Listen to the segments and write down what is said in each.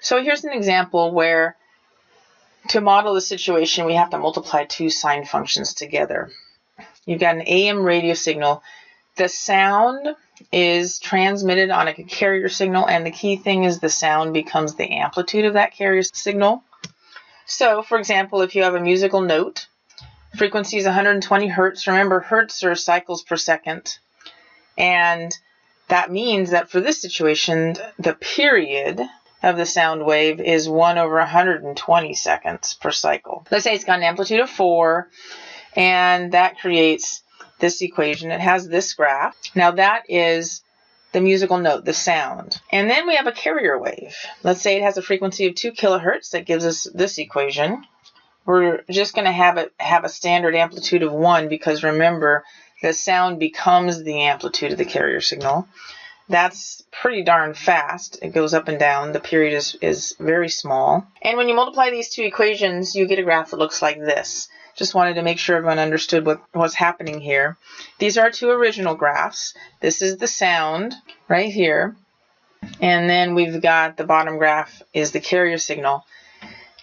So here's an example where to model the situation, we have to multiply two sine functions together. You've got an AM radio signal. The sound is transmitted on a carrier signal, and the key thing is the sound becomes the amplitude of that carrier signal. So, for example, if you have a musical note, frequency is 120 hertz. Remember, hertz are cycles per second. And that means that for this situation, the period of the sound wave is 1 over 120 seconds per cycle. Let's say it's got an amplitude of 4, and that creates this equation. It has this graph. Now that is the musical note, the sound. And then we have a carrier wave. Let's say it has a frequency of 2 kilohertz. That gives us this equation. We're just going to have a standard amplitude of 1 because remember, the sound becomes the amplitude of the carrier signal. That's pretty darn fast. It goes up and down. The period is very small. And when you multiply these two equations, you get a graph that looks like this. Just wanted to make sure everyone understood what's happening here. These are our two original graphs. This is the sound right here. And then we've got the bottom graph is the carrier signal.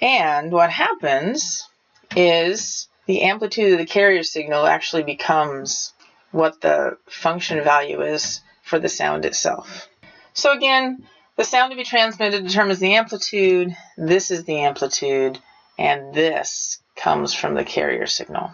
And what happens is the amplitude of the carrier signal actually becomes what the function value is for the sound itself. So again, the sound to be transmitted determines the amplitude. This is the amplitude, and this comes from the carrier signal.